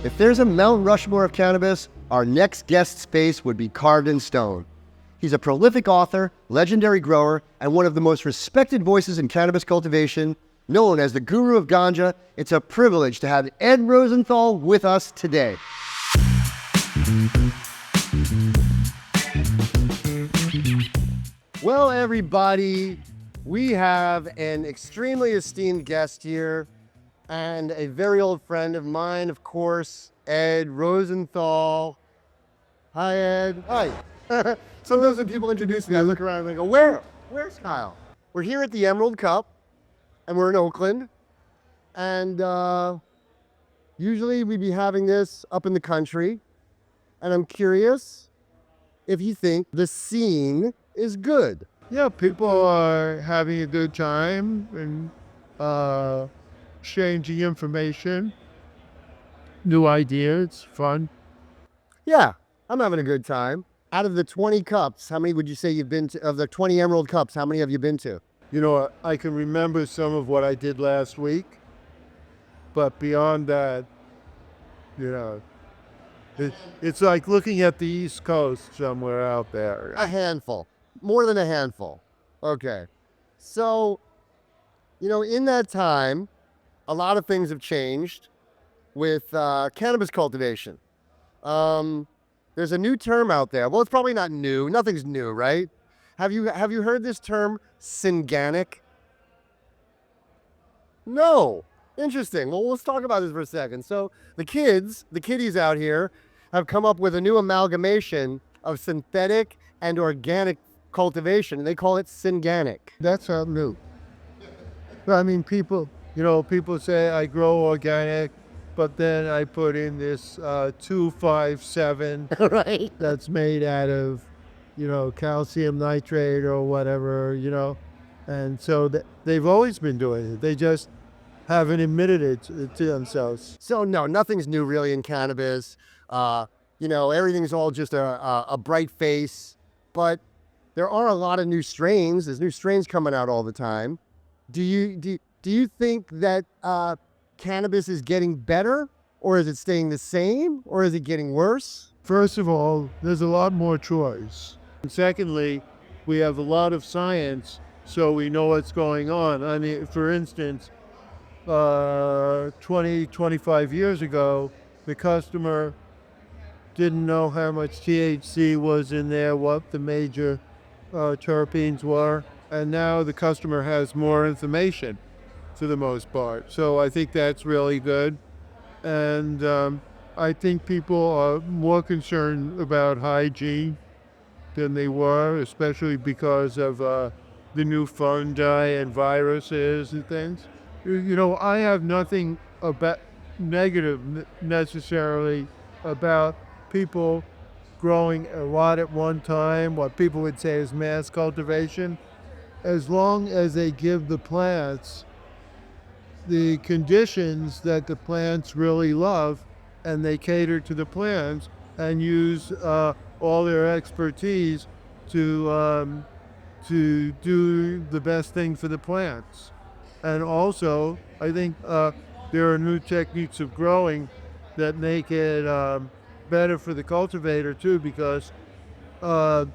If there's a Mount Rushmore of cannabis, our next guest's face would be carved in stone. He's a prolific author, legendary grower, and one of the most respected voices in cannabis cultivation. Known as the guru of Ganja, it's a privilege to have Ed Rosenthal with us today. Well, everybody, we have an extremely esteemed guest here and a very old friend of mine, of course, Ed Rosenthal. Hi, Ed. Hi. Sometimes when people introduce me, I look around and I go, where's Kyle? We're here at the Emerald Cup, and we're in Oakland. And usually we'd be having this up in the country. And I'm curious if you think the scene is good. Yeah, people are having a good time and exchanging information, new ideas, fun. Yeah, I'm having a good time. Out of the 20 cups, how many would you say you've been to? Of the 20 Emerald Cups, how many have you been to? You know, I can remember some of what I did last week, but beyond that, you know, it's like looking at the East Coast somewhere out there. A handful. More than a handful. Okay. So, you know, in that time, a lot of things have changed with cannabis cultivation. There's a new term out there. Well, it's probably not new. Nothing's new, right? Have you heard this term, synganic? No. Interesting. Well, let's talk about this for a second. So the kiddies out here have come up with a new amalgamation of synthetic and organic cultivation, and they call it synganic. That's not new. I mean, people say I grow organic, but then I put in this 257 Right. that's made out of, calcium nitrate or whatever, and so they've always been doing it. They just haven't admitted it to themselves. So no, nothing's new really in cannabis. Everything's all just a bright face, but there are a lot of new strains. There's new strains coming out all the time. Do you think that cannabis is getting better, or is it staying the same, or is it getting worse? First of all, there's a lot more choice. And secondly, we have a lot of science, so we know what's going on. I mean, for instance, 25 years ago, the customer didn't know how much THC was in there, what the major terpenes were, and now the customer has more information for the most part. So I think that's really good. And I think people are more concerned about hygiene than they were, especially because of the new fungi and viruses and things. I have nothing about negative necessarily about people growing a lot at one time, what people would say is mass cultivation, as long as they give the plants the conditions that the plants really love, and they cater to the plants and use all their expertise to do the best thing for the plants. And also, I think there are new techniques of growing that make it better for the cultivator too, because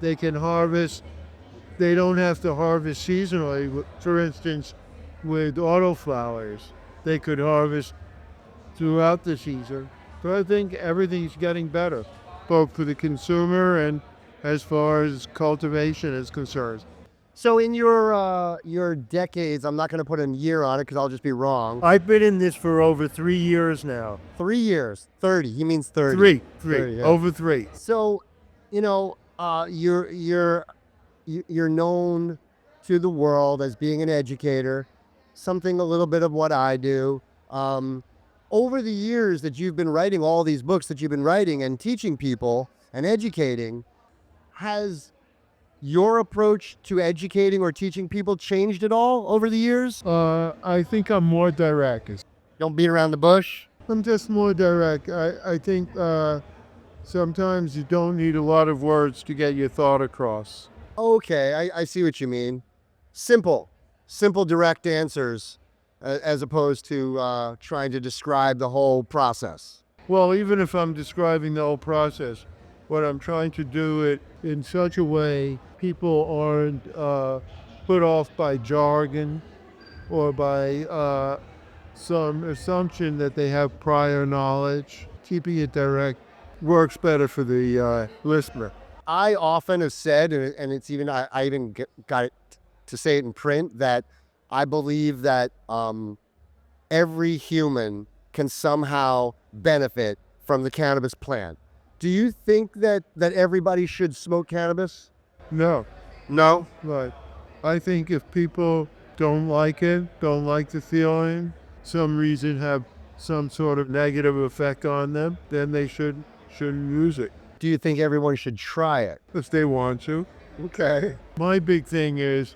they can harvest. They don't have to harvest seasonally. For instance, with autoflowers, they could harvest throughout the season. So I think everything's getting better, both for the consumer and as far as cultivation is concerned. So in your decades, I'm not going to put a year on it because I'll just be wrong. I've been in this for over 3 years now. 3 years, 30. He means 30. 3, 30, yeah. Over 3. So, you're known to the world as being an educator, something a little bit of what I do. Over the years that you've been writing all these books that you've been writing and teaching people and educating, has your approach to educating or teaching people changed at all over the years? I think I'm more direct. Don't beat around the bush? I'm just more direct. I think sometimes you don't need a lot of words to get your thought across. Okay, I see what you mean. Simple, direct answers as opposed to trying to describe the whole process. Well, even if I'm describing the whole process, what I'm trying to do it in such a way people aren't put off by jargon or by some assumption that they have prior knowledge. Keeping it direct works better for the listener. I often have said, and it's even I even got it to say it in print, that I believe that every human can somehow benefit from the cannabis plant. Do you think that everybody should smoke cannabis? No, No. but I think if people don't like it, don't like the feeling, some reason have some sort of negative effect on them, then they shouldn't use it Do you think everyone should try it? if they want to. Okay. My big thing is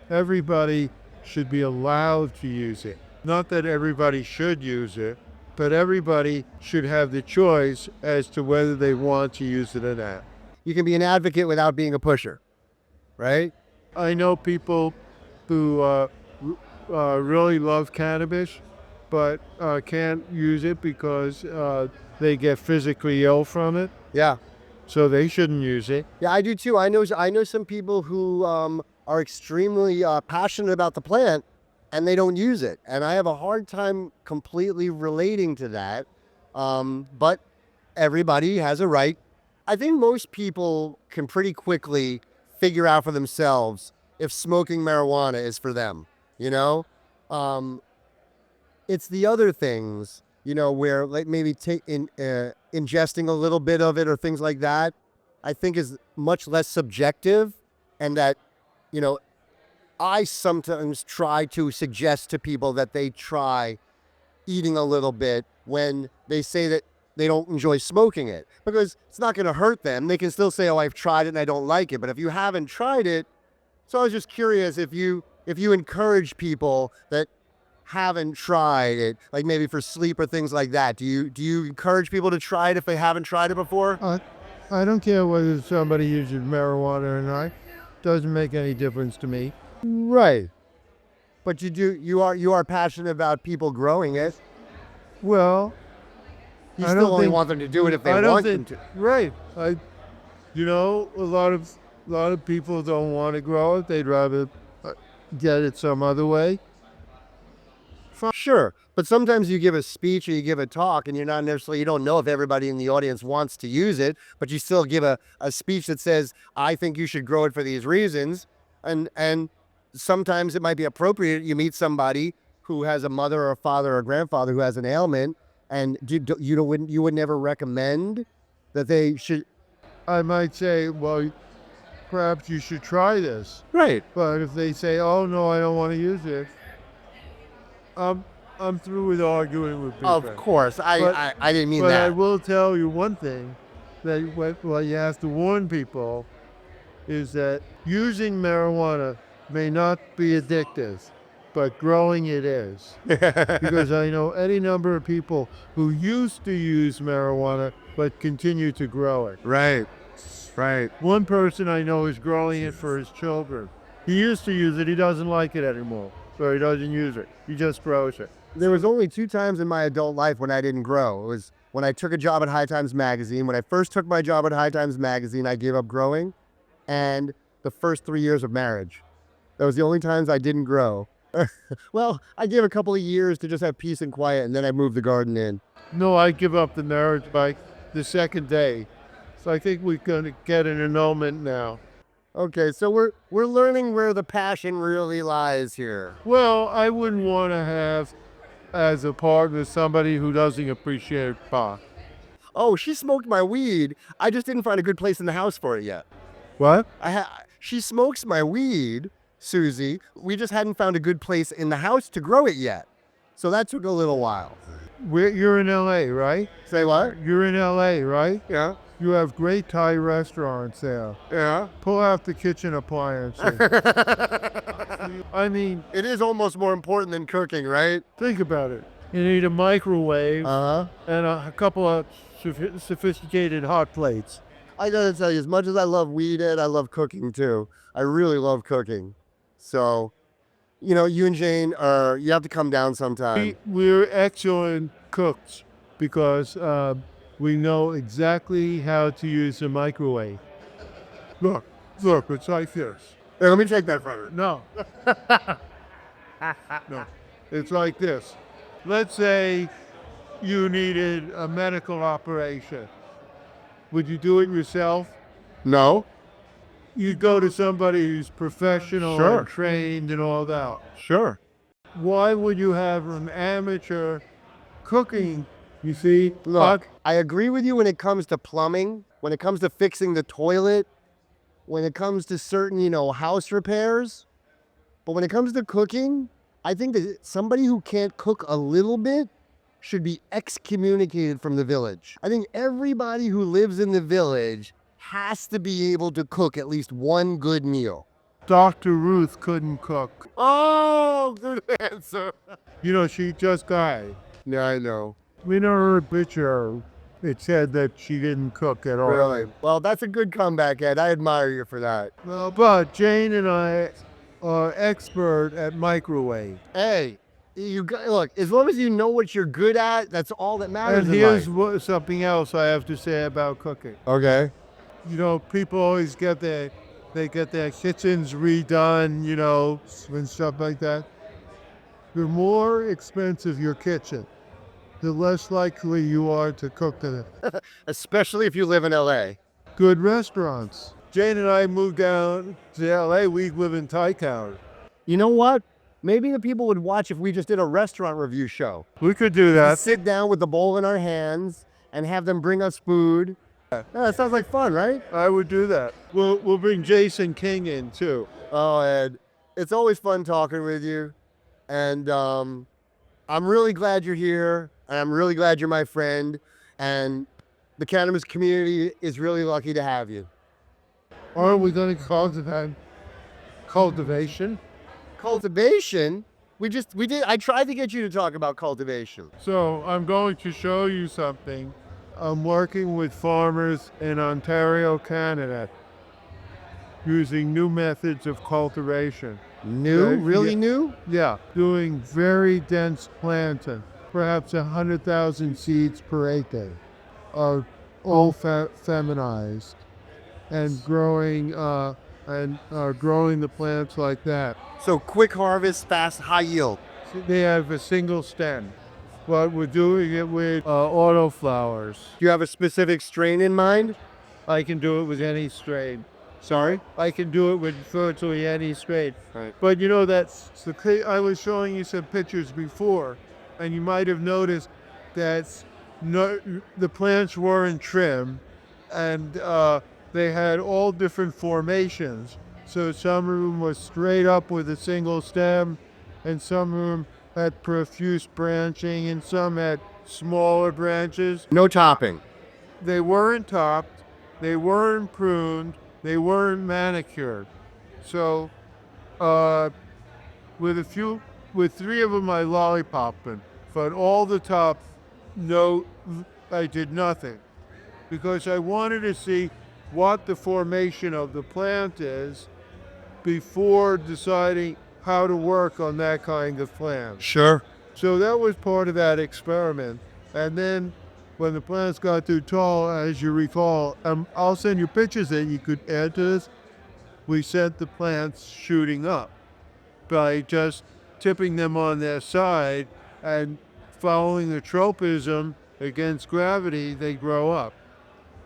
everybody should be allowed to use it. Not that everybody should use it, but everybody should have the choice as to whether they want to use it or not. You can be an advocate without being a pusher, right? I know people who really love cannabis, but can't use it because they get physically ill from it. Yeah. So they shouldn't use it. Yeah, I do too. I know some people who are extremely passionate about the plant and they don't use it, and I have a hard time completely relating to that. But everybody has a right. I think most people can pretty quickly figure out for themselves if smoking marijuana is for them. You know, um, it's the other things, where like maybe ingesting a little bit of it or things like that, I think is much less subjective, and that, you know, I sometimes try to suggest to people that they try eating a little bit when they say that they don't enjoy smoking it, because it's not going to hurt them. They can still say, "Oh, I've tried it and I don't like it." But if you haven't tried it, so I was just curious if you encourage people that haven't tried it, like maybe for sleep or things like that. Do you encourage people to try it if they haven't tried it before? I don't care whether somebody uses marijuana or not. Doesn't make any difference to me. Right. But you are passionate about people growing it. Well, You I still don't only think want them to do it if they I don't want them think to. right. A lot of people don't want to grow it. They'd rather get it some other way. Sure, but sometimes you give a speech or you give a talk and you don't know if everybody in the audience wants to use it, but you still give a speech that says, I think you should grow it for these reasons. And sometimes it might be appropriate. You meet somebody who has a mother or a father or a grandfather who has an ailment, and you would never recommend that they should. I might say, well, perhaps you should try this. Right. But if they say, oh no, I don't want to use it, I'm I'm through with arguing with people. Of course. I, But I, I didn't mean but I that. will tell you one thing that what you have to warn people is that using marijuana may not be addictive, but growing it is. Because I know any number of people who used to use marijuana but continue to grow it. Right. Right. One person I know is growing it for his children. He used to use it, he doesn't like it anymore, so he doesn't use it. He just grows it. There was only two times in my adult life when I didn't grow. It was when I took a job at High Times Magazine. When I first took my job at High Times Magazine, I gave up growing, and the first 3 years of marriage. That was the only times I didn't grow. Well, I gave a couple of years to just have peace and quiet, and then I moved the garden in. No, I give up the marriage by the second day. So I think we're going to get an annulment now. Okay, so we're learning where the passion really lies here. Well, I wouldn't want to have as a partner somebody who doesn't appreciate pot. Oh, she smoked my weed. I just didn't find a good place in the house for it yet. What? She smokes my weed, Susie. We just hadn't found a good place in the house to grow it yet. So that took a little while. You're in LA, right? Say what? You're in LA, right? Yeah. You have great Thai restaurants there. Yeah. Pull out the kitchen appliances. I mean, It is almost more important than cooking, right? think about it. You need a microwave Uh-huh. and a couple of sophisticated hot plates. I gotta tell you, as much as I love weed, Ed, I love cooking too. I really love cooking. So, you and Jane you have to come down sometime. We're excellent cooks. because we know exactly how to use a microwave. Look, look, it's like this. Here, let me take that from her. No, no, it's like this. Let's say you needed a medical operation. Would you do it yourself? No? You'd go to somebody who's professional Sure. and trained and all that. Sure. Why would you have an amateur cooking? You see, Look, I agree with you when it comes to plumbing, when it comes to fixing the toilet, when it comes to certain, house repairs. But when it comes to cooking, I think that somebody who can't cook a little bit should be excommunicated from the village. I think everybody who lives in the village has to be able to cook at least one good meal. Dr. Ruth couldn't cook. Oh, good answer. You know, she just died. Yeah, I know. We know her picture. It said that she didn't cook at all. Really? Well, that's a good comeback, Ed. I admire you for that. Well, but Jane and I are expert at microwave. Hey, look, as long as you know what you're good at, that's all that matters And in here's life. something else I have to say about cooking. Okay. You know, people always get their kitchens redone, you know, and stuff like that. The more expensive your kitchen, the less likely you are to cook in it. Especially if you live in LA. Good restaurants. Jane and I moved down to LA. We live in Tytown. You know what? Maybe the people would watch if we just did a restaurant review show. We could do that. Sit down with the bowl in our hands and have them bring us food. Yeah, that sounds like fun, right? I would do that. We'll bring Jason King in too. Oh, Ed, it's always fun talking with you. And I'm really glad you're here. And I'm really glad you're my friend. And the cannabis community is really lucky to have you. Aren't we going to call that cultivation? Cultivation? We did. I tried to get you to talk about cultivation. So I'm going to show you something. I'm working with farmers in Ontario, Canada, using new methods of cultivation. New? Really new? Yeah, doing very dense planting, perhaps 100,000 seeds per acre, are all feminized, and growing the plants like that. So quick harvest, fast, high yield. They have a single stem, but we're doing it with autoflowers. Do you have a specific strain in mind? I can do it with any strain. Sorry? I can do it with virtually any strain. Right. But you know, I was showing you some pictures before, and you might have noticed that the plants weren't trimmed, and they had all different formations. So some of them were straight up with a single stem, and some of them had profuse branching, and some had smaller branches. No topping. They weren't topped, they weren't pruned, they weren't manicured. So, with 3 of them I lollipoped them, but all the top, no, I did nothing, because I wanted to see what the formation of the plant is before deciding how to work on that kind of plant. Sure. So that was part of that experiment. And then when the plants got too tall, as you recall, I'll send you pictures that you could add to this. We sent the plants shooting up by just tipping them on their side and following the tropism against gravity, they grow up.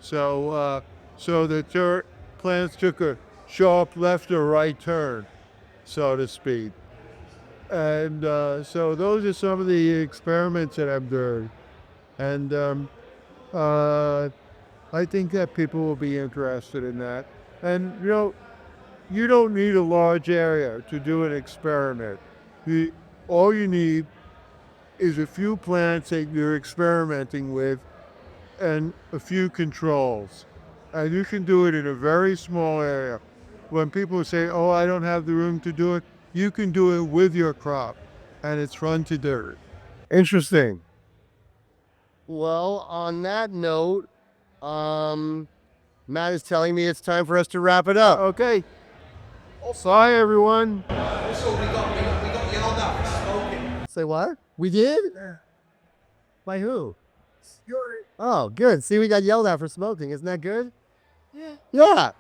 So, the plants took a sharp left or right turn, so to speak. And so those are some of the experiments that I'm doing. And I think that people will be interested in that. And you don't need a large area to do an experiment. All you need is a few plants that you're experimenting with and a few controls. And you can do it in a very small area. When people say, oh, I don't have the room to do it, you can do it with your crop, and it's fun to do. Interesting. Well, on that note, Matt is telling me it's time for us to wrap it up. Okay. Bye, everyone. Also, we got yelled at for smoking. Say what? We did? By who? Oh, good. See, we got yelled at for smoking. Isn't that good? Yeah. Yeah.